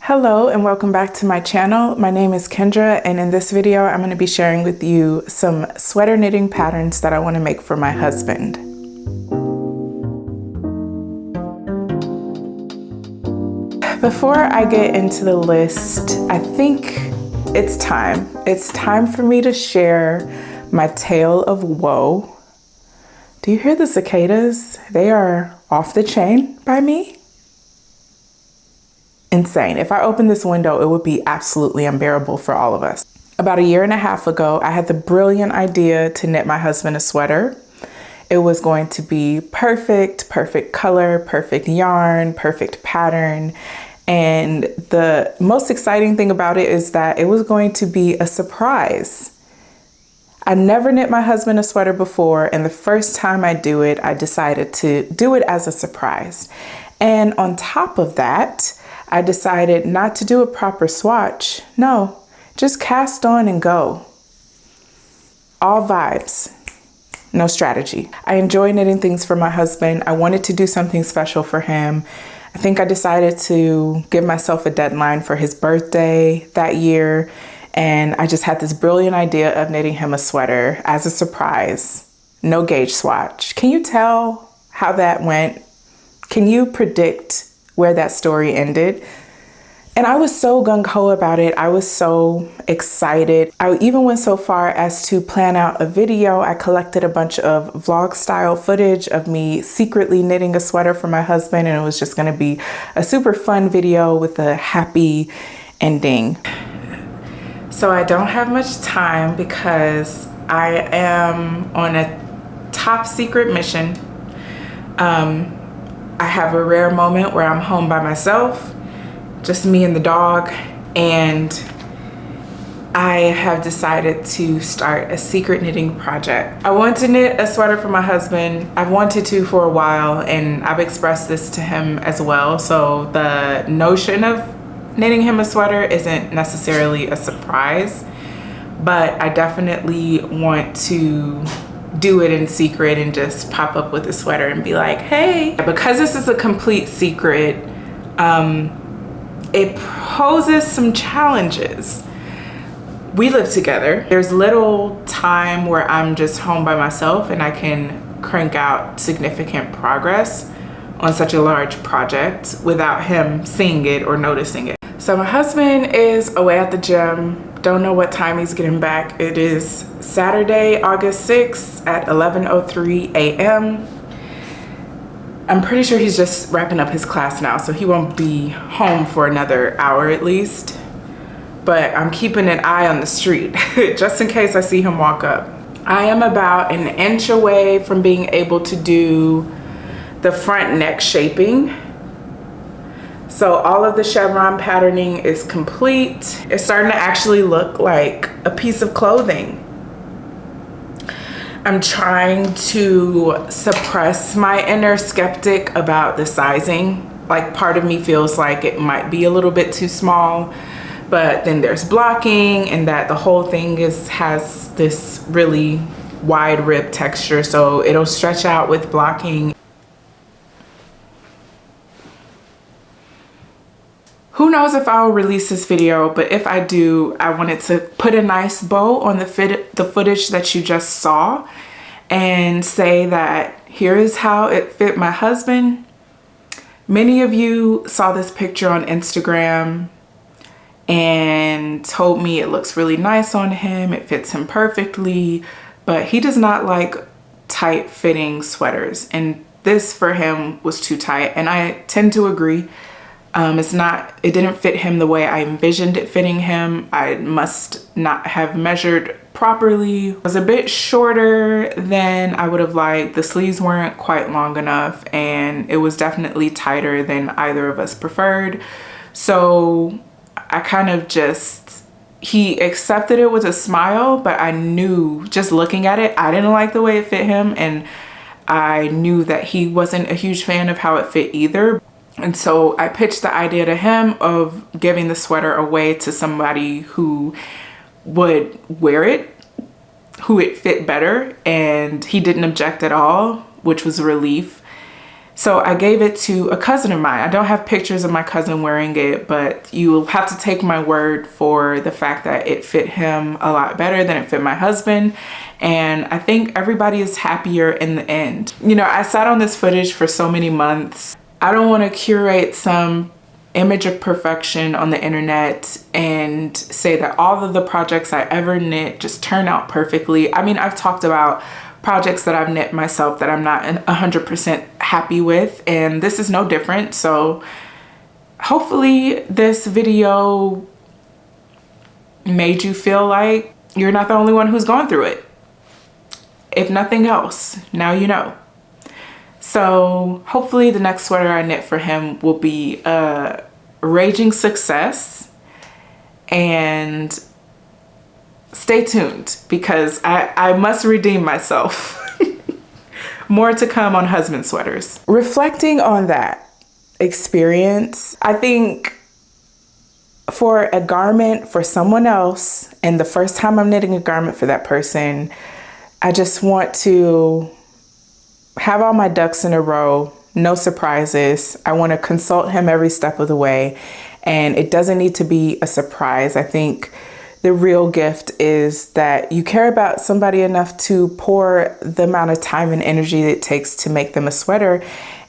Hello and welcome back to my channel. My name is Kendra, and in this video I'm going to be sharing with you some sweater knitting patterns that I want to make for my husband. Before I get into the list, I think it's time. It's time for me to share my tale of woe. Do you hear the cicadas? They are off the chain by me. Insane. If I opened this window, it would be absolutely unbearable for all of us. About a year and a half ago, I had the brilliant idea to knit my husband a sweater. It was going to be perfect color, perfect yarn, perfect pattern. And the most exciting thing about it is that it was going to be a surprise. I never knit my husband a sweater before, and the first time I do it, I decided to do it as a surprise. And on top of that, I decided not to do a proper swatch. No, just cast on and go. All vibes, no strategy. I enjoy knitting things for my husband. I wanted to do something special for him. I think I decided to give myself a deadline for his birthday that year. And I just had this brilliant idea of knitting him a sweater as a surprise. No gauge swatch. Can you tell how that went? Can you predict where that story ended? And I was so gung-ho about it. I was so excited. I even went so far as to plan out a video. I collected a bunch of vlog style footage of me secretly knitting a sweater for my husband, and it was just gonna be a super fun video with a happy ending. So I don't have much time because I am on a top secret mission. I have a rare moment where I'm home by myself, just me and the dog, and I have decided to start a secret knitting project. I want to knit a sweater for my husband. I've wanted to for a while, and I've expressed this to him as well. So the notion of knitting him a sweater isn't necessarily a surprise, but I definitely want to do it in secret and just pop up with a sweater and be like, hey. Because this is a complete secret, it poses some challenges. We live together. There's little time where I'm just home by myself and I can crank out significant progress on such a large project without him seeing it or noticing it. So my husband is away at the gym. Don't know what time he's getting back. It is Saturday, August 6th at 11:03 a.m. I'm pretty sure he's just wrapping up his class now, so he won't be home for another hour at least. But I'm keeping an eye on the street just in case I see him walk up. I am about an inch away from being able to do the front neck shaping. So all of the chevron patterning is complete. It's starting to actually look like a piece of clothing. I'm trying to suppress my inner skeptic about the sizing. Like, part of me feels like it might be a little bit too small, but then there's blocking, and that the whole thing has this really wide rib texture, so it'll stretch out with blocking. Who knows if I'll release this video, but if I do, I wanted to put a nice bow on the footage that you just saw and say that here is how it fit my husband. Many of you saw this picture on Instagram and told me it looks really nice on him, it fits him perfectly, but he does not like tight fitting sweaters, and this for him was too tight, and I tend to agree. It didn't fit him the way I envisioned it fitting him. I must not have measured properly. It was a bit shorter than I would have liked. The sleeves weren't quite long enough, and it was definitely tighter than either of us preferred. So I kind of he accepted it with a smile, but I knew just looking at it, I didn't like the way it fit him, and I knew that he wasn't a huge fan of how it fit either. And so I pitched the idea to him of giving the sweater away to somebody who would wear it, who it fit better, and he didn't object at all, which was a relief. So I gave it to a cousin of mine. I don't have pictures of my cousin wearing it, but you'll have to take my word for the fact that it fit him a lot better than it fit my husband. And I think everybody is happier in the end. You know, I sat on this footage for so many months. I don't want to curate some image of perfection on the internet and say that all of the projects I ever knit just turn out perfectly. I mean, I've talked about projects that I've knit myself that I'm not 100% happy with, and this is no different. So hopefully this video made you feel like you're not the only one who's going through it. If nothing else, now you know. So hopefully the next sweater I knit for him will be a raging success, and stay tuned because I must redeem myself. More to come on husband sweaters. Reflecting on that experience, I think for a garment for someone else, and the first time I'm knitting a garment for that person, I just want to have all my ducks in a row, no surprises. I want to consult him every step of the way, and it doesn't need to be a surprise. I think the real gift is that you care about somebody enough to pour the amount of time and energy it takes to make them a sweater,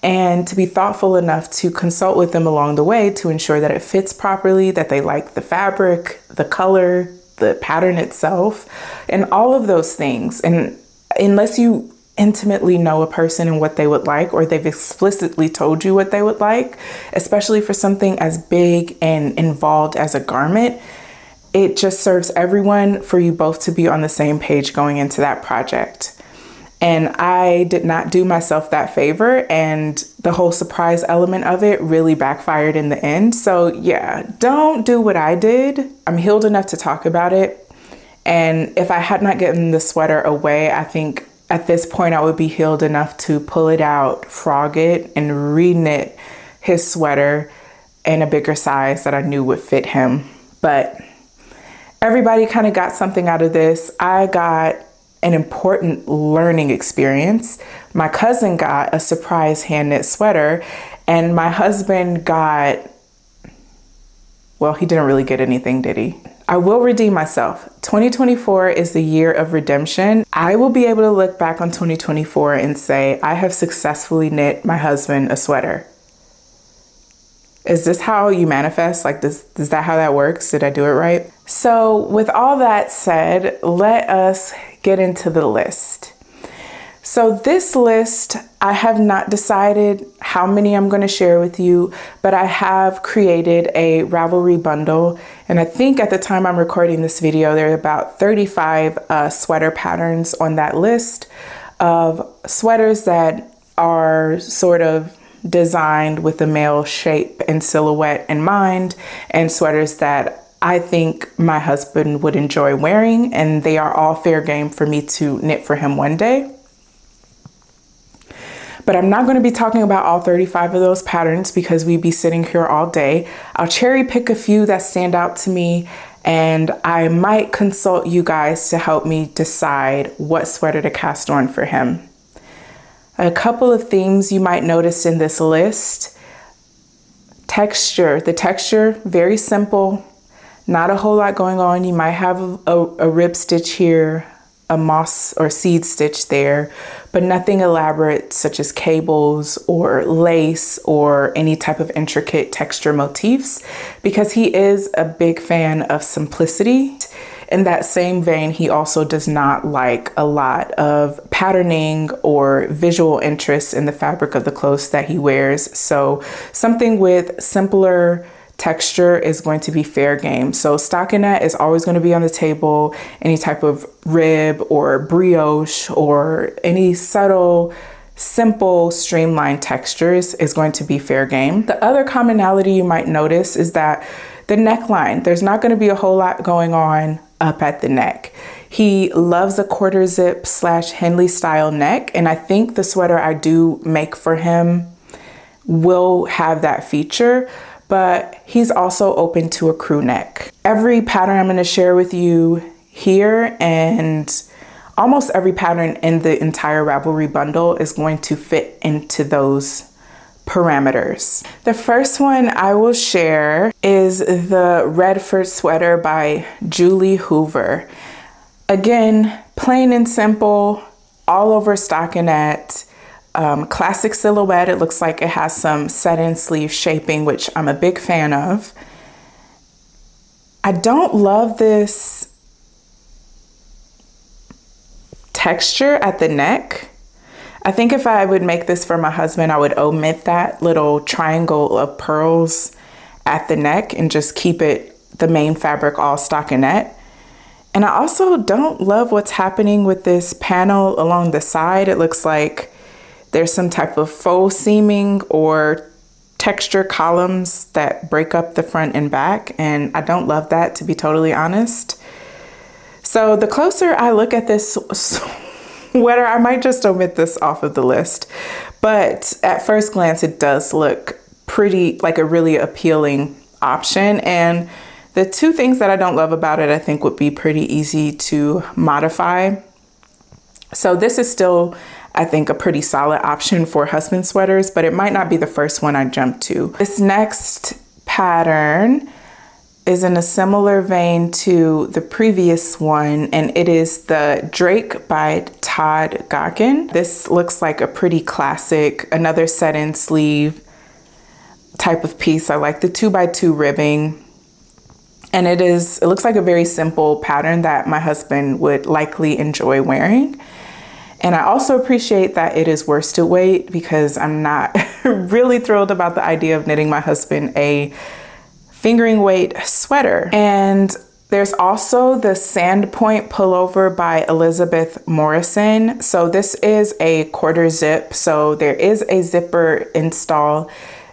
and to be thoughtful enough to consult with them along the way to ensure that it fits properly, that they like the fabric, the color, the pattern itself, and all of those things. And unless you intimately know a person and what they would like, or they've explicitly told you what they would like, especially for something as big and involved as a garment, it just serves everyone for you both to be on the same page going into that project. And I did not do myself that favor, and the whole surprise element of it really backfired in the end. So yeah, don't do what I did. I'm healed enough to talk about it. And if I had not gotten the sweater away, I think at this point I would be healed enough to pull it out, frog it, and re-knit his sweater in a bigger size that I knew would fit him. But everybody kind of got something out of this. I got an important learning experience. My cousin got a surprise hand knit sweater, and my husband got, well, he didn't really get anything, did he? I will redeem myself. 2024 is the year of redemption. I will be able to look back on 2024 and say, I have successfully knit my husband a sweater. Is this how you manifest? Like, is that how that works? Did I do it right? So with all that said, let us get into the list. So this list, I have not decided how many I'm going to share with you, but I have created a Ravelry bundle. And I think at the time I'm recording this video, there are about 35 sweater patterns on that list of sweaters that are sort of designed with the male shape and silhouette in mind, and sweaters that I think my husband would enjoy wearing, and they are all fair game for me to knit for him one day. But I'm not going to be talking about all 35 of those patterns because we'd be sitting here all day. I'll cherry pick a few that stand out to me, and I might consult you guys to help me decide what sweater to cast on for him. A couple of themes you might notice in this list. Texture. The texture, very simple. Not a whole lot going on. You might have a rib stitch here, a moss or seed stitch there, but nothing elaborate such as cables or lace or any type of intricate texture motifs, because he is a big fan of simplicity. In that same vein, he also does not like a lot of patterning or visual interest in the fabric of the clothes that he wears. So something with simpler texture is going to be fair game. So stockinette is always going to be on the table. Any type of rib or brioche or any subtle, simple, streamlined textures is going to be fair game. The other commonality you might notice is that the neckline, there's not going to be a whole lot going on up at the neck. He loves a quarter zip / Henley style neck, and I think the sweater I do make for him will have that feature, but he's also open to a crew neck. Every pattern I'm going to share with you here, and almost every pattern in the entire Ravelry bundle, is going to fit into those parameters. The first one I will share is the Redford sweater by Julie Hoover. Again, plain and simple, all over stockinette, classic silhouette. It looks like it has some set-in sleeve shaping, which I'm a big fan of. I don't love this texture at the neck. I think if I would make this for my husband, I would omit that little triangle of pearls at the neck and just keep it the main fabric all stockinette. And I also don't love what's happening with this panel along the side. It looks like there's some type of faux seaming or texture columns that break up the front and back, and I don't love that, to be totally honest. So the closer I look at this sweater, I might just omit this off of the list, but at first glance it does look pretty, like a really appealing option. And the two things that I don't love about it, I think would be pretty easy to modify. So this is still, I think, a pretty solid option for husband sweaters, but it might not be the first one I jump to. This next pattern is in a similar vein to the previous one, and it is the Drake by Todd Gawkin. This looks like a pretty classic, another set-in sleeve type of piece. I like the 2x2 ribbing. And it looks like a very simple pattern that my husband would likely enjoy wearing. And I also appreciate that it is worsted weight, because I'm not really thrilled about the idea of knitting my husband a fingering weight sweater. And there's also the Sandpoint pullover by Elizabeth Morrison. So this is a quarter zip. So there is a zipper install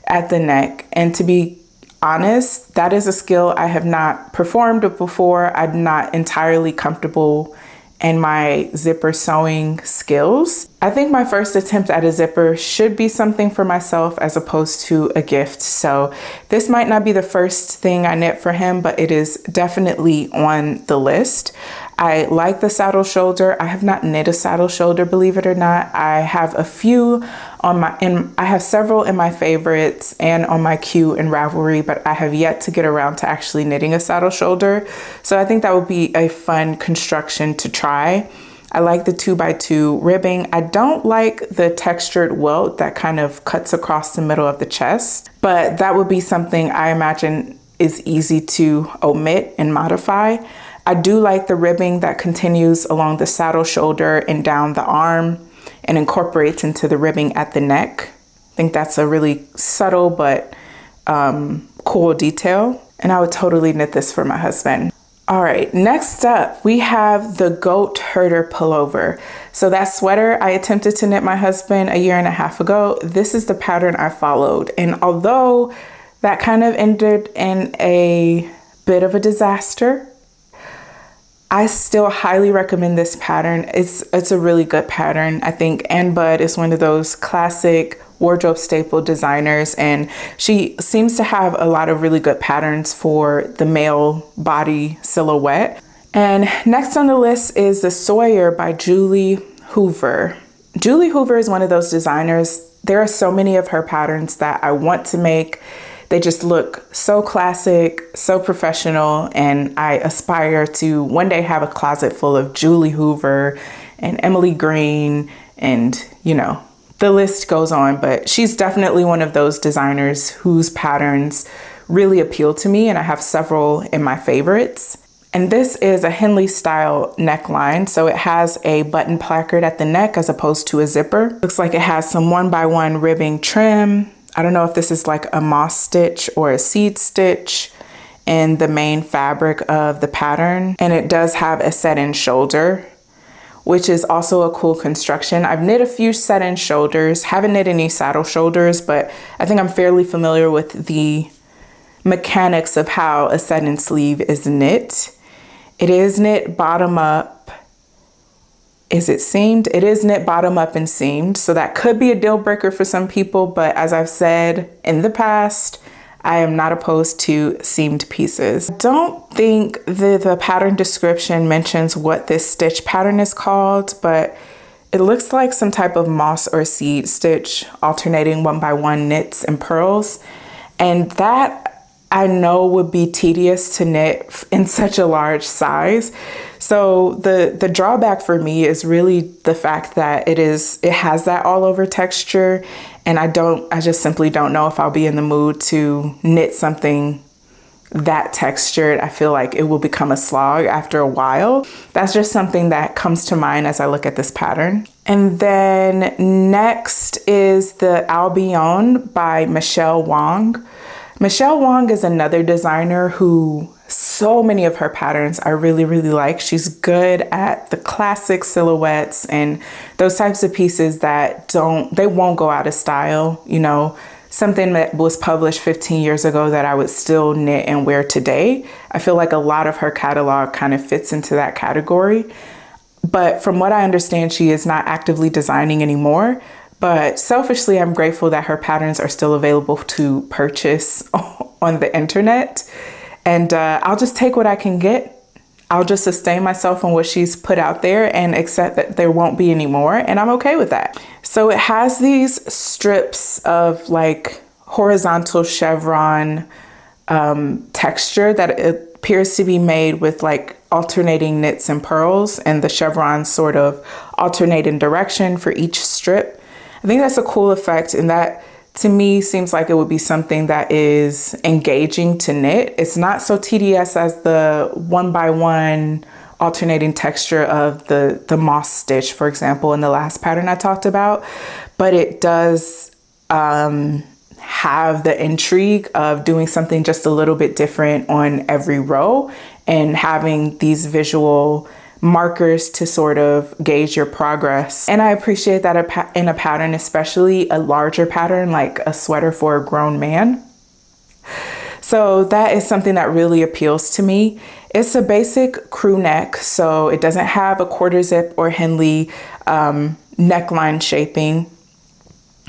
at the neck. And to be honest, that is a skill I have not performed before. I'm not entirely comfortable in my zipper sewing skills. I think my first attempt at a zipper should be something for myself as opposed to a gift. So this might not be the first thing I knit for him, but it is definitely on the list. I like the saddle shoulder. I have not knit a saddle shoulder, believe it or not. I have a few I have several in my favorites and on my queue in Ravelry, but I have yet to get around to actually knitting a saddle shoulder. So I think that would be a fun construction to try. I like the 2x2 ribbing. I don't like the textured welt that kind of cuts across the middle of the chest, but that would be something I imagine is easy to omit and modify. I do like the ribbing that continues along the saddle shoulder and down the arm and incorporates into the ribbing at the neck. I think that's a really subtle but cool detail, and I would totally knit this for my husband. All right, next up we have the Goat Herder pullover. So that sweater I attempted to knit my husband a year and a half ago. This is the pattern I followed, and although that kind of ended in a bit of a disaster, I still highly recommend this pattern. It's a really good pattern. I think Ann Budd is one of those classic wardrobe staple designers, and she seems to have a lot of really good patterns for the male body silhouette. And next on the list is the Sawyer by Julie Hoover. Julie Hoover is one of those designers. There are so many of her patterns that I want to make. They just look so classic, so professional, and I aspire to one day have a closet full of Julie Hoover and Emily Green, and you know, the list goes on. But she's definitely one of those designers whose patterns really appeal to me, and I have several in my favorites. And this is a Henley style neckline. So it has a button placard at the neck as opposed to a zipper. Looks like it has some 1x1 ribbing trim. I don't know if this is like a moss stitch or a seed stitch in the main fabric of the pattern. And it does have a set-in shoulder, which is also a cool construction. I've knit a few set-in shoulders, haven't knit any saddle shoulders, but I think I'm fairly familiar with the mechanics of how a set-in sleeve is knit. It is knit bottom up. Is it seamed? It is knit bottom up and seamed. So that could be a deal breaker for some people. But as I've said in the past, I am not opposed to seamed pieces. I don't think the pattern description mentions what this stitch pattern is called, but it looks like some type of moss or seed stitch, alternating 1x1 knits and purls. And that I know would be tedious to knit in such a large size. So the drawback for me is really the fact that it has that all over texture, and I just simply don't know if I'll be in the mood to knit something that textured. I feel like it will become a slog after a while. That's just something that comes to mind as I look at this pattern. And then next is the Albion by Michelle Wong. Michelle Wong is another designer who so many of her patterns I really, really like. She's good at the classic silhouettes and those types of pieces that they won't go out of style, you know, something that was published 15 years ago that I would still knit and wear today. I feel like a lot of her catalog kind of fits into that category. But from what I understand, she is not actively designing anymore. But selfishly, I'm grateful that her patterns are still available to purchase on the internet. And I'll just take what I can get. I'll just sustain myself on what she's put out there and accept that there won't be any more. And I'm okay with that. So it has these strips of like horizontal chevron texture that it appears to be made with like alternating knits and purls, and the chevrons sort of alternate in direction for each strip. I think that's a cool effect, and that to me seems like it would be something that is engaging to knit. It's not so tedious as the 1x1 alternating texture of the moss stitch, for example, in the last pattern I talked about, but it does have the intrigue of doing something just a little bit different on every row and having these visual markers to sort of gauge your progress. And I appreciate that in a pattern, especially a larger pattern like a sweater for a grown man. So that is something that really appeals to me. It's a basic crew neck, so it doesn't have a quarter zip or Henley neckline shaping,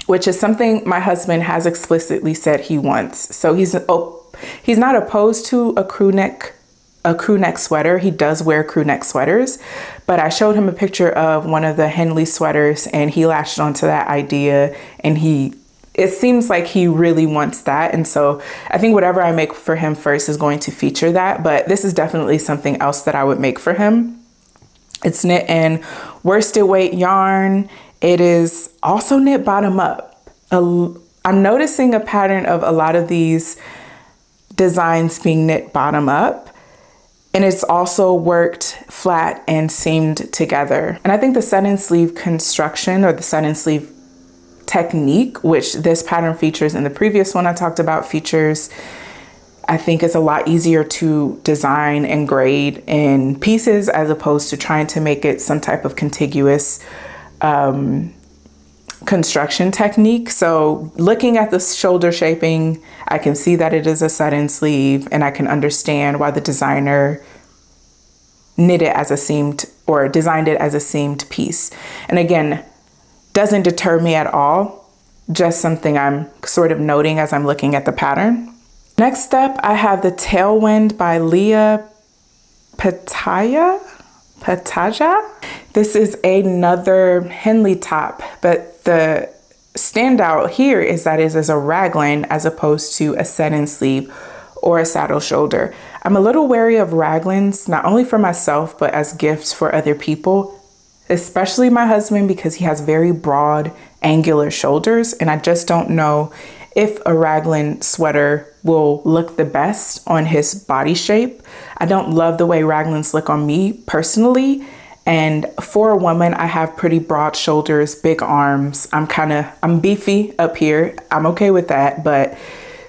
which is something my husband has explicitly said he wants. So he's not opposed to a crew neck sweater. He does wear crew neck sweaters, but I showed him a picture of one of the Henley sweaters and he latched onto that idea, and it seems like he really wants that. And so I think whatever I make for him first is going to feature that, but this is definitely something else that I would make for him. It's knit in worsted weight yarn. It is also knit bottom up. I'm noticing a pattern of a lot of these designs being knit bottom up. And it's also worked flat and seamed together. And I think the set-in sleeve construction, or the set-in sleeve technique, which this pattern features and the previous one I talked about features, I think is a lot easier to design and grade in pieces as opposed to trying to make it some type of contiguous construction technique. So looking at the shoulder shaping, I can see that it is a set-in sleeve, and I can understand why the designer knit it as a seamed, or designed it as a seamed piece. And again, doesn't deter me at all, just something I'm sort of noting as I'm looking at the pattern. Next up, I have the Tailwind by Leah Pataja. This is another Henley top, but the standout here is that it is a raglan as opposed to a set-in sleeve or a saddle shoulder. I'm a little wary of raglans, not only for myself, but as gifts for other people, especially my husband, because he has very broad, angular shoulders, and I just don't know if a raglan sweater will look the best on his body shape. I don't love the way raglans look on me personally. And for a woman, I have pretty broad shoulders, big arms. I'm beefy up here. I'm okay with that. But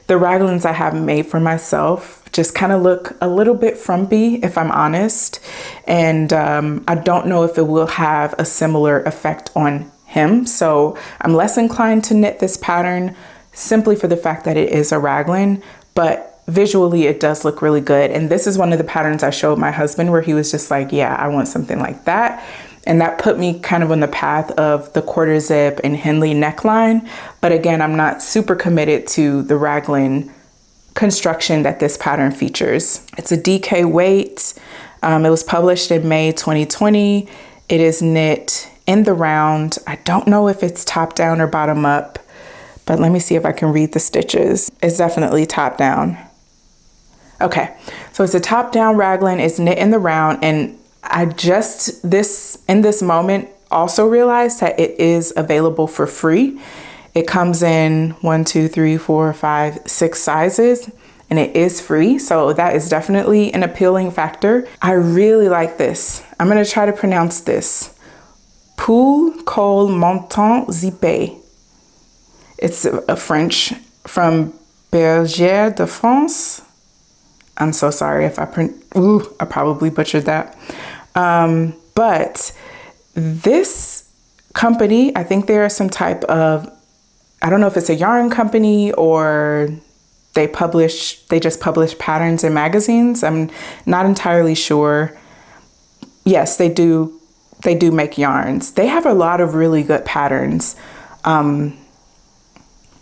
the raglans I have made for myself just kind of look a little bit frumpy, if I'm honest. And I don't know if it will have a similar effect on him. So I'm less inclined to knit this pattern simply for the fact that it is a raglan, but visually it does look really good. And this is one of the patterns I showed my husband where he was just like, yeah, I want something like that. And that put me kind of on the path of the quarter zip and Henley neckline. But again, I'm not super committed to the raglan construction that this pattern features. It's a DK weight. It was published in May 2020. It is knit in the round. I don't know if it's top down or bottom up, but let me see if I can read the stitches. It's definitely top down. Okay, so it's a top down raglan, it's knit in the round, and I just in this moment also realized that it is available for free. It comes in 1, 2, 3, 4, 5, 6 sizes, and it is free. So that is definitely an appealing factor. I really like this. I'm gonna try to pronounce this. Pull col montant zippé. It's a French from Bergère de France. I'm so sorry if I probably butchered that. But this company, I think they are some type of, I don't know if it's a yarn company or they just publish patterns in magazines. I'm not entirely sure. Yes, they do make yarns. They have a lot of really good patterns.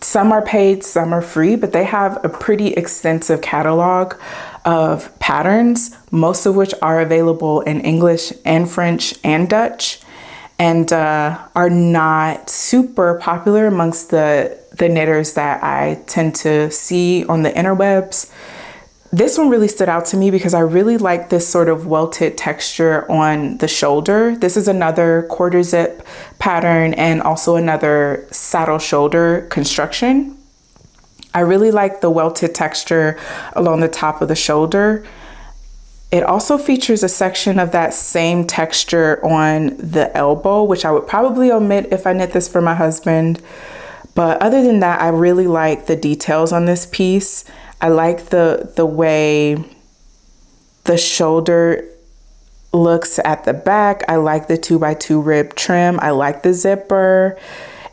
Some are paid, some are free, but they have a pretty extensive catalog of patterns, most of which are available in English and French and Dutch, and are not super popular amongst the knitters that I tend to see on the interwebs. This one really stood out to me because I really like this sort of welted texture on the shoulder. This is another quarter zip pattern and also another saddle shoulder construction. I really like the welted texture along the top of the shoulder. It also features a section of that same texture on the elbow, which I would probably omit if I knit this for my husband. But other than that, I really like the details on this piece. I like the way the shoulder looks at the back. I like the 2x2 rib trim. I like the zipper.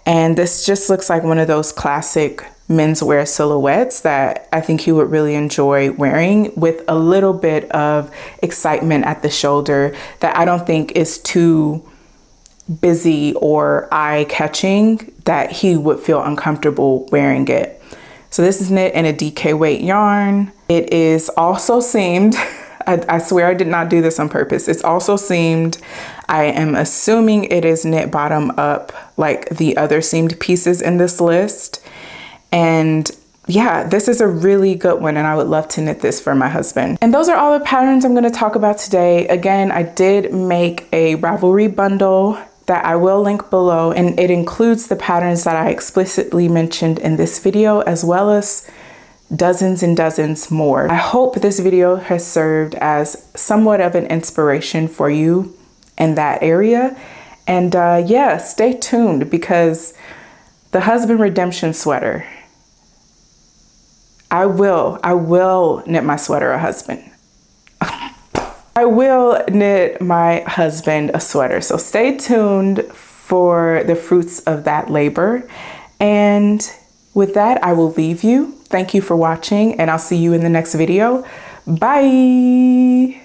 And this just looks like one of those classic menswear silhouettes that I think he would really enjoy wearing, with a little bit of excitement at the shoulder that I don't think is too busy or eye-catching that he would feel uncomfortable wearing it. So this is knit in a DK weight yarn. It is also seamed. I swear I did not do this on purpose. It's also seamed. I am assuming it is knit bottom up like the other seamed pieces in this list. And yeah, this is a really good one and I would love to knit this for my husband. And those are all the patterns I'm going to talk about today. Again, I did make a Ravelry bundle that I will link below, and it includes the patterns that I explicitly mentioned in this video, as well as dozens and dozens more. I hope this video has served as somewhat of an inspiration for you in that area. And yeah, stay tuned, because the husband redemption sweater, I will knit my sweater a husband. I will knit my husband a sweater. So stay tuned for the fruits of that labor. And with that, I will leave you. Thank you for watching, and I'll see you in the next video. Bye.